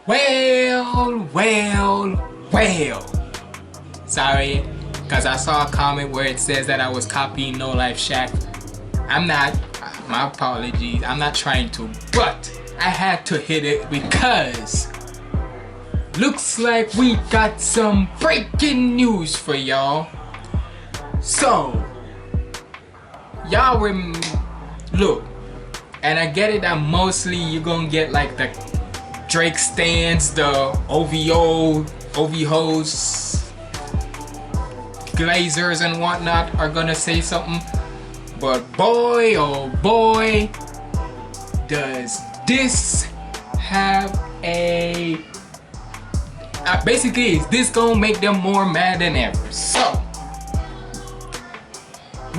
Well. Sorry, because I saw a comment where it says that I was copying No Life Shack. I'm not. My apologies. I'm not trying to, but I had to hit it because looks like we got some breaking news for y'all. So, y'all look, and I get it that mostly you're gonna get like the Drake stands, the OVOs, Glazers and whatnot are gonna say something. But boy, oh boy, does this have a... basically, is this gonna make them more mad than ever? So,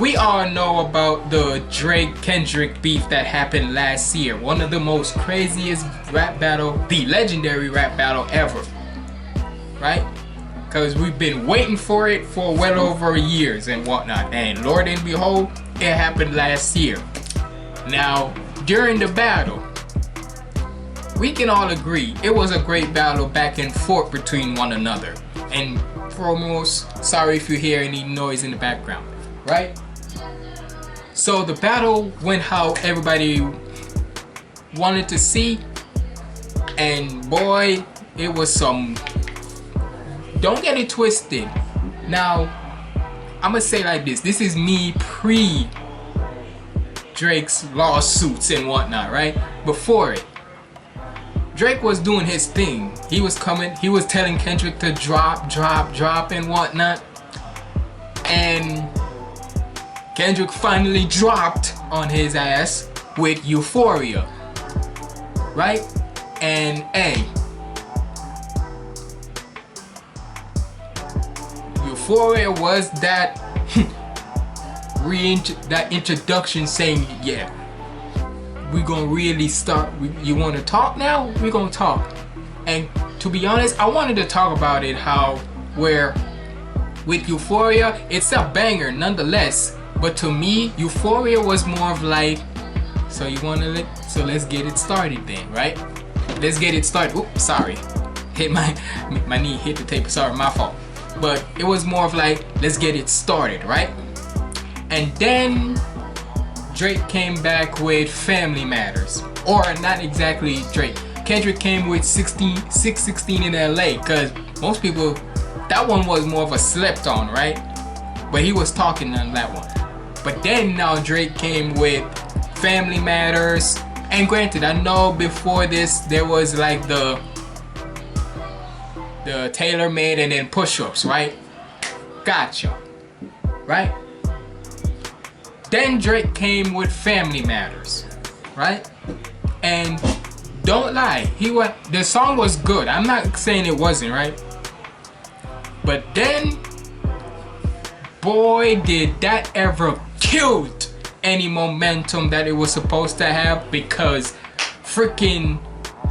we all know about the Drake-Kendrick beef that happened last year. One of the most craziest rap battle, the legendary rap battle ever. Right? Because we've been waiting for it for well over years and whatnot. And Lord and behold, it happened last year. Now, during the battle, we can all agree it was a great battle back and forth between one another. And foremost, sorry if you hear any noise in the background, right? So the battle went how everybody wanted to see, and boy, it was some... Don't get it twisted. Now, I'm gonna say like this is me pre Drake's lawsuits and whatnot, right? Before it, Drake was doing his thing. He was telling Kendrick to drop and whatnot. And Kendrick finally dropped on his ass with Euphoria. Right? And hey, Euphoria was that that introduction saying, yeah, we gonna really start. You want to talk now? We gonna talk. And to be honest, I wanted to talk about it where with Euphoria, it's a banger nonetheless. But to me, Euphoria was more of like, so let's get it started then, right? Let's get it started. Oops, sorry, hit my knee hit the tape. Sorry, my fault. But it was more of like, let's get it started, right? And then Drake came back with Family Matters. Or not exactly Drake. Kendrick came with 616 in LA, because most people, that one was more of a slept on, right? But he was talking on that one. But then now Drake came with Family Matters. And granted, I know before this there was like the tailor-made and then push-ups, right? Gotcha. Right? Then Drake came with Family Matters, right? And don't lie, the song was good. I'm not saying it wasn't, right? But then, boy, did that ever killed any momentum that it was supposed to have, because freaking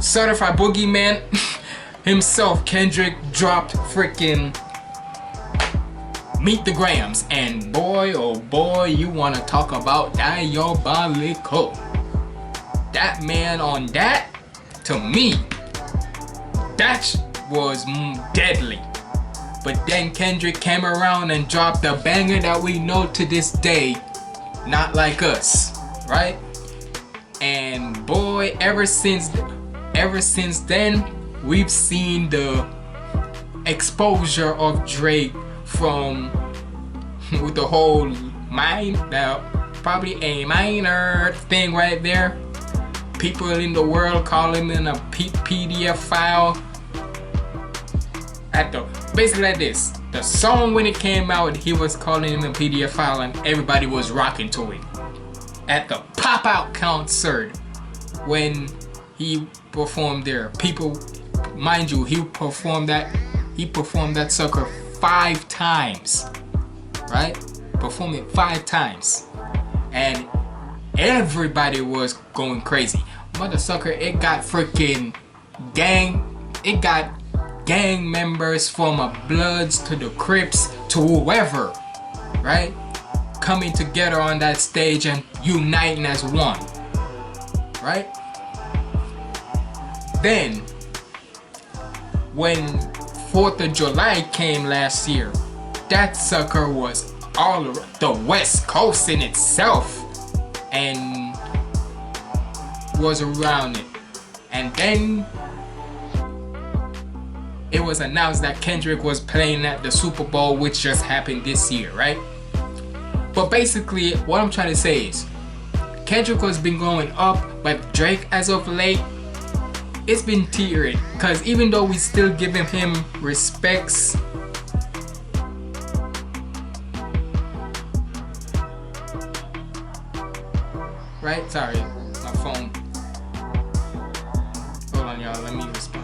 Certified Boogeyman himself, Kendrick, dropped freaking Meet the Grams, and boy, oh boy, you want to talk about diabolical. That man on that, to me, that was deadly. But then Kendrick came around and dropped a banger that we know to this day, Not Like Us, right? And boy, ever since then, we've seen the exposure of Drake from with the whole probably a minor thing right there. People in the world call him in a PDF file. Basically like this. The song, when it came out, he was calling him a PDF file and everybody was rocking to it. At the Pop Out concert, when he performed there, people, mind you, he performed that sucker 5 times, right? Performed it 5 times, and everybody was going crazy. Mother sucker, it got freaking gang members from Bloods to the Crips to whoever, right? Coming together on that stage and uniting as one, right? Then when 4th of July came last year, that sucker was all around the West Coast in itself and was around it. And then it was announced that Kendrick was playing at the Super Bowl, which just happened this year, right? But basically, what I'm trying to say is, Kendrick has been going up, but Drake as of late, it's been teetering. Because even though we still giving him respects, right? Sorry, my phone. Hold on, y'all. Let me respond.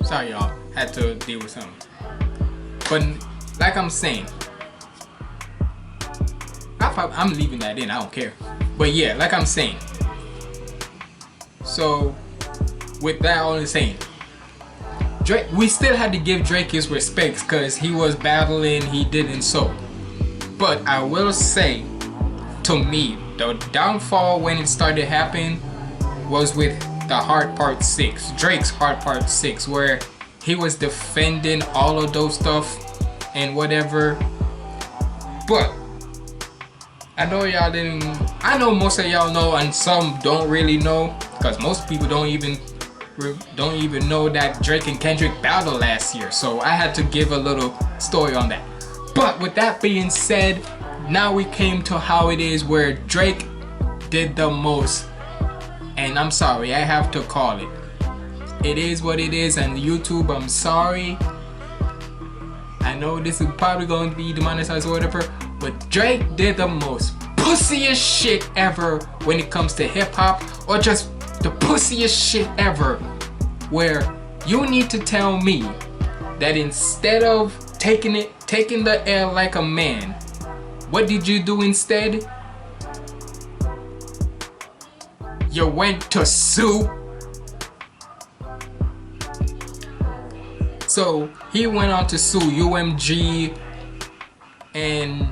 Sorry, y'all. Had to deal with something. But like I'm saying, I'm leaving that in. I don't care. But yeah, like I'm saying. So with that all I'm saying, Drake, we still had to give Drake his respects because he was battling. He didn't so. But I will say, to me, the downfall when it started happening was with the Hard Part 6, Drake's Hard Part 6, where he was defending all of those stuff and whatever. But I know y'all didn't, I know most of y'all know and some don't really know, because most people don't even know that Drake and Kendrick battled last year. So I had to give a little story on that. But with that being said, now we came to how it is where Drake did the most. And I'm sorry, I have to call it. It is what it is, and YouTube, I'm sorry. I know this is probably going to be demonetized or whatever, but Drake did the most pussiest shit ever when it comes to hip hop, or just the pussiest shit ever, where you need to tell me that instead of taking the L like a man, what did you do instead? You went to sue. So he went on to sue UMG and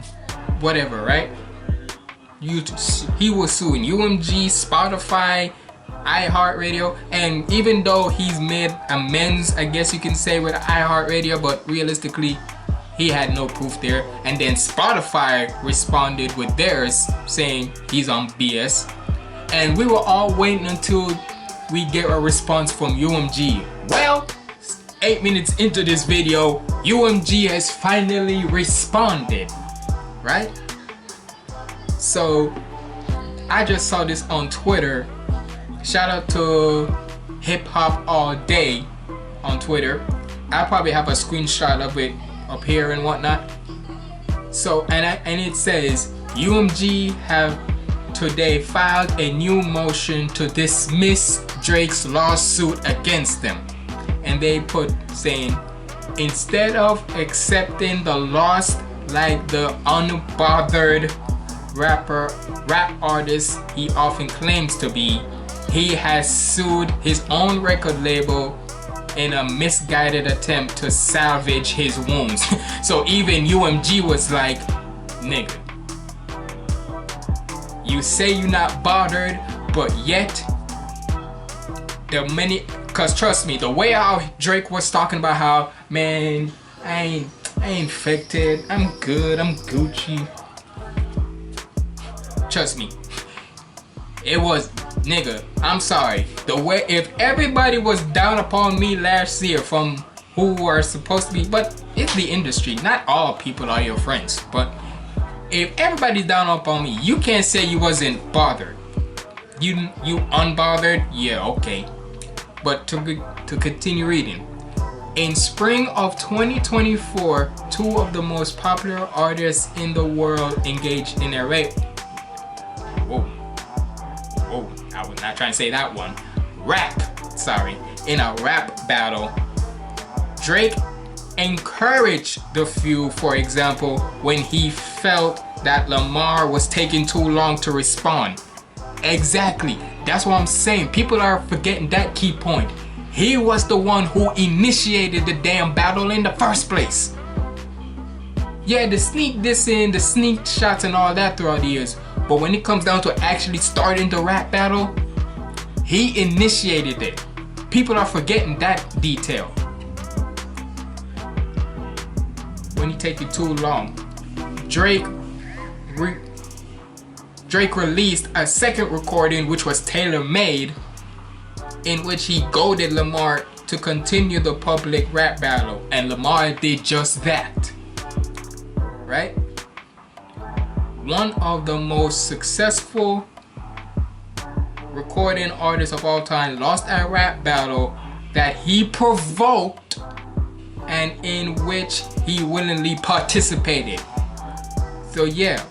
whatever, right? He was suing UMG, Spotify, iHeartRadio, and even though he's made amends, I guess you can say, with iHeartRadio, but realistically, he had no proof there. And then Spotify responded with theirs saying he's on BS. And we were all waiting until we get a response from UMG. Well, 8 minutes into this video, UMG has finally responded, right? So I just saw this on Twitter. Shout out to Hip Hop All Day on Twitter. I probably have a screenshot of it up here and whatnot. So and it says UMG have today filed a new motion to dismiss Drake's lawsuit against them. And they put saying, instead of accepting the loss like the unbothered rap artist he often claims to be, he has sued his own record label in a misguided attempt to salvage his wounds. So even UMG was like, nigga, you say you're not bothered, but yet cause trust me, the way how Drake was talking about how, man, I ain't infected, I'm good, I'm Gucci. Trust me, it was, nigga, I'm sorry. The way, if everybody was down upon me last year from who were supposed to be, but it's the industry, not all people are your friends, but if everybody's down upon me, you can't say you wasn't bothered. You unbothered? Yeah, okay. But to continue reading. In spring of 2024, two of the most popular artists in the world engaged in a rape. Whoa, I was not trying to say that one. In a rap battle. Drake encouraged the feud, for example, when he felt that Lamar was taking too long to respond. Exactly. That's what I'm saying. People are forgetting that key point. He was the one who initiated the damn battle in the first place. Yeah, the sneak dissing, the sneak shots and all that throughout the years. But when it comes down to actually starting the rap battle, he initiated it. People are forgetting that detail. When he take it too long. Drake released a second recording which was tailor-made, in which he goaded Lamar to continue the public rap battle, and Lamar did just that. Right? One of the most successful recording artists of all time lost a rap battle that he provoked and in which he willingly participated. So yeah,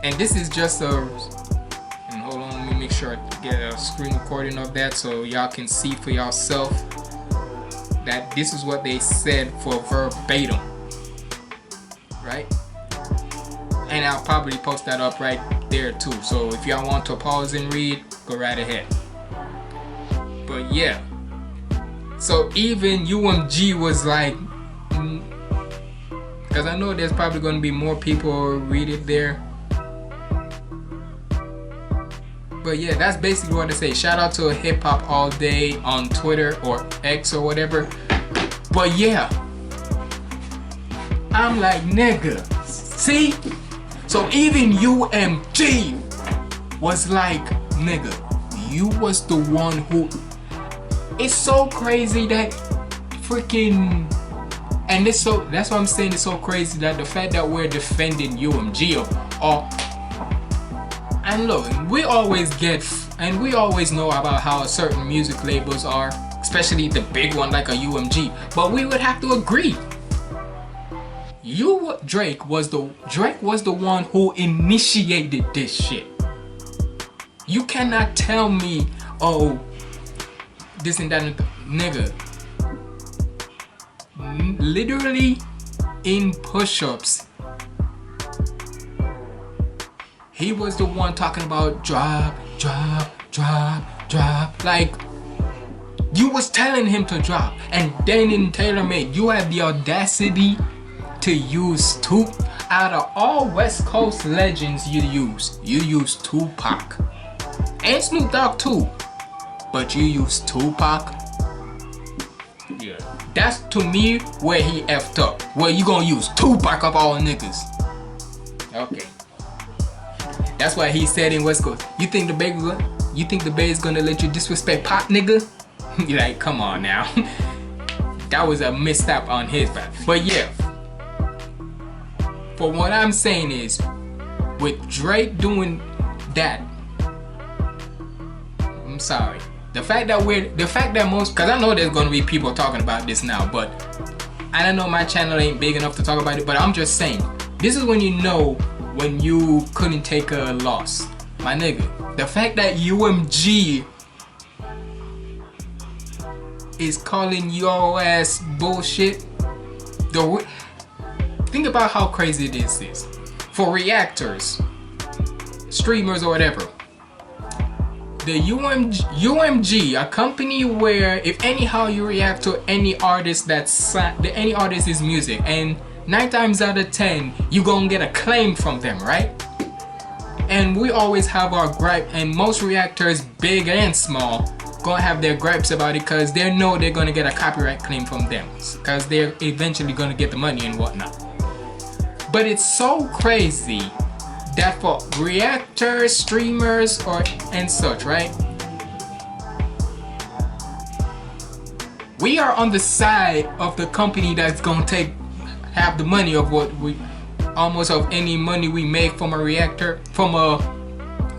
and this is just a, and hold on, let me make sure I get a screen recording of that so y'all can see for yourself that this is what they said for verbatim, right? And I'll probably post that up right there too, so if y'all want to pause and read, go right ahead. But yeah, so even UMG was like, because I know there's probably going to be more people read it there. But yeah, that's basically what I say. Shout out to Hip Hop All Day on Twitter or X or whatever. But yeah, I'm like, nigga, see? So even UMG was like, nigga, you was the one who... It's so crazy that freaking... And it's so, that's what I'm saying, it's so crazy that the fact that we're defending UMG or and look, we always get, and we always know about how certain music labels are, especially the big one like a UMG, but we would have to agree. Drake was the one who initiated this shit. You cannot tell me, oh, this and that, nigga. Literally in push-ups, he was the one talking about drop. Like, you was telling him to drop, and then in TaylorMade, you had the audacity to use out of all West Coast legends you use Tupac and Snoop Dogg too, but you use Tupac. Yeah, that's to me where he effed up. Where you gonna use Tupac of all niggas? Okay, that's why he said in West Coast, you think the Bay is gonna let you disrespect Pac, nigga? You're like, come on now. That was a misstep on his part. But yeah, for what I'm saying is, with Drake doing that, I'm sorry. The fact that most, because I know there's gonna be people talking about this now, but I don't know, my channel ain't big enough to talk about it, but I'm just saying, this is when you know when you couldn't take a loss. My nigga, the fact that UMG is calling your ass bullshit, think about how crazy this is. For reactors, streamers or whatever, the UMG, a company where if anyhow you react to any artist any artist's music, and 9 times out of 10 you gonna get a claim from them, right? And we always have our gripe, and most reactors, big and small, gonna have their gripes about it because they know they're gonna get a copyright claim from them, because they're eventually gonna get the money and whatnot. But it's so crazy that for reactors, streamers, and such, right? We are on the side of the company that's gonna have the money of what almost of any money we make from a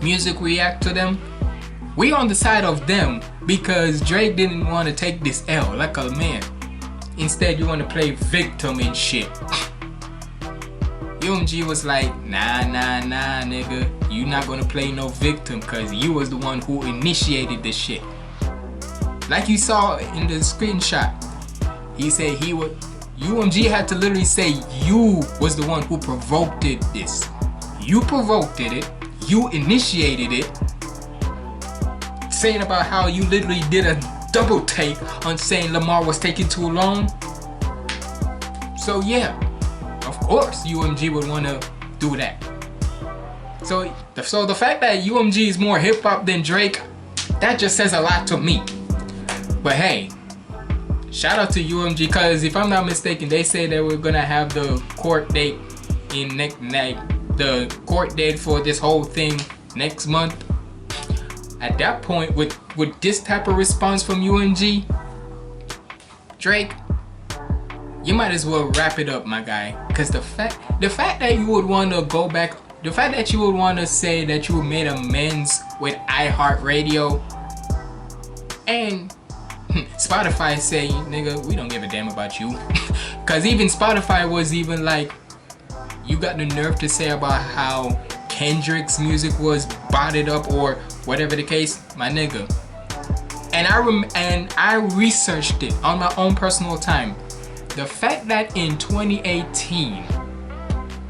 music react to them. We on the side of them because Drake didn't want to take this L like a man. Instead, you want to play victim and shit. UMG was like, nah, nigga. You not gonna play no victim because you was the one who initiated this shit. Like you saw in the screenshot. He said he would. UMG had to literally say you was the one who provoked this. You provoked it. You initiated it. Saying about how you literally did a double take on saying Lamar was taking too long. So yeah, of course UMG would want to do that. So the fact that UMG is more hip hop than Drake, that just says a lot to me. But hey, shout out to UMG, because if I'm not mistaken, they say that we're gonna have the court date in the court date for this whole thing next month. At that point, with this type of response from UMG, Drake, you might as well wrap it up, my guy. Because the fact that you would want to go back, the fact that you would want to say that you made amends with iHeartRadio and Spotify say, nigga, we don't give a damn about you. Because even Spotify was even like, you got the nerve to say about how Kendrick's music was botted up or whatever the case, my nigga. And I researched it on my own personal time. The fact that in 2018,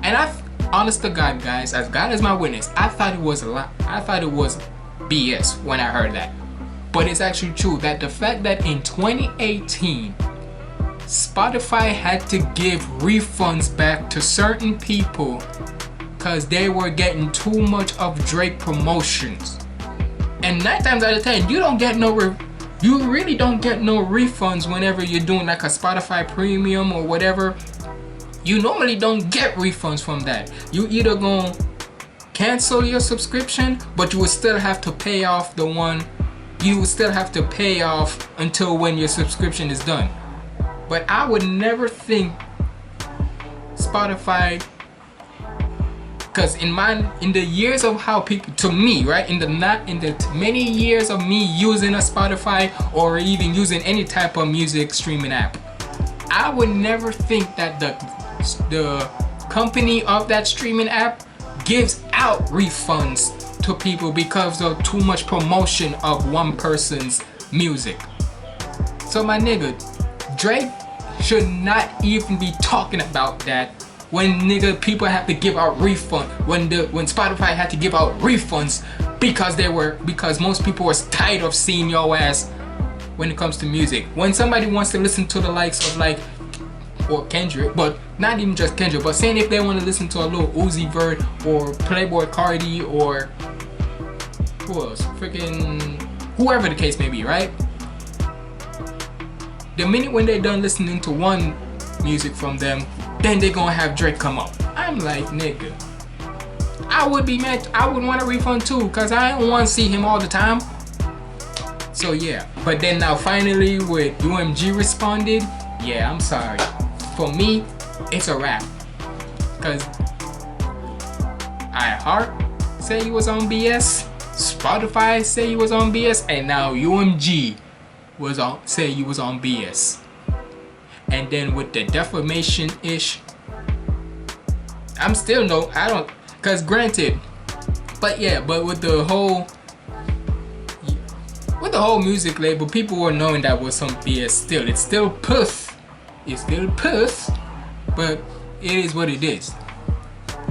and honest to God, guys, as God is my witness, I thought it was a lot. I thought it was BS when I heard that. But it's actually true that the fact that in 2018, Spotify had to give refunds back to certain people because they were getting too much of Drake promotions. And 9 times out of 10, you really don't get no refunds whenever you're doing like a Spotify premium or whatever. You normally don't get refunds from that. You either gonna cancel your subscription, but you will still have to pay off the one. You will still have to pay off until when your subscription is done. But I would never think Spotify, because in the years of how people, to me, right, in the many years of me using a Spotify or even using any type of music streaming app, I would never think that the company of that streaming app gives out refunds to people because of too much promotion of one person's music. So my nigga, Drake should not even be talking about that when nigga people have to give out refunds, when Spotify had to give out refunds because most people were tired of seeing your ass when it comes to music. When somebody wants to listen to the likes of like, or Kendrick, but not even just Kendrick, but saying if they want to listen to a little Uzi Vert or Playboy Cardi or who else, freaking whoever the case may be, right? The minute when they're done listening to one music from them, then they're gonna have Drake come up. I'm like, nigga, I would be mad. I would want a refund too, cause I don't want to see him all the time. So yeah, but then now finally with UMG responded, yeah, I'm sorry. For me, it's a wrap. Cause iHeart say he was on BS, Spotify say he was on BS, and now UMG say he was on BS. And then with the defamation ish, I don't, cause granted, but with the whole music label, people were knowing that was some BS still. It's still puss, but it is what it is.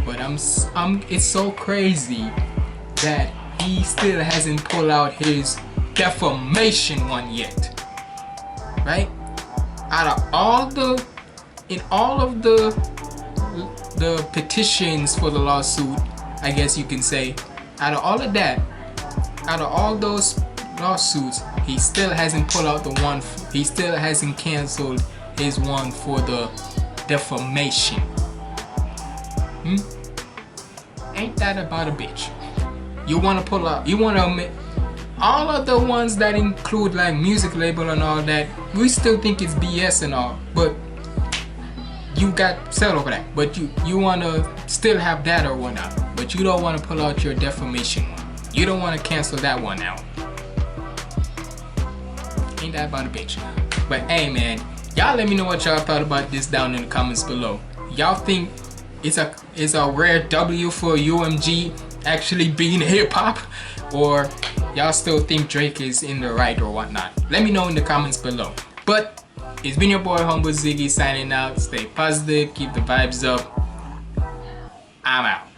But it's so crazy that he still hasn't pulled out his defamation one yet, right? Out of all of the petitions for the lawsuit, I guess you can say, out of all those lawsuits, he still hasn't pulled out the one. He still hasn't canceled his one for the defamation. Ain't that about a bitch? You want to pull out? You want to admit all of the ones that include like music label and all that? We still think it's BS and all, but you got settled over that. But you want to still have that or whatnot, but you don't want to pull out your defamation one. You don't want to cancel that one out. Ain't that about a bitch? But hey man, y'all let me know what y'all thought about this down in the comments below. Y'all think it's a rare W for UMG actually being hip hop, or y'all still think Drake is in the right or whatnot? Let me know in the comments below. But It's been your boy HumbleZiggy signing out. Stay positive, keep the vibes up. I'm out.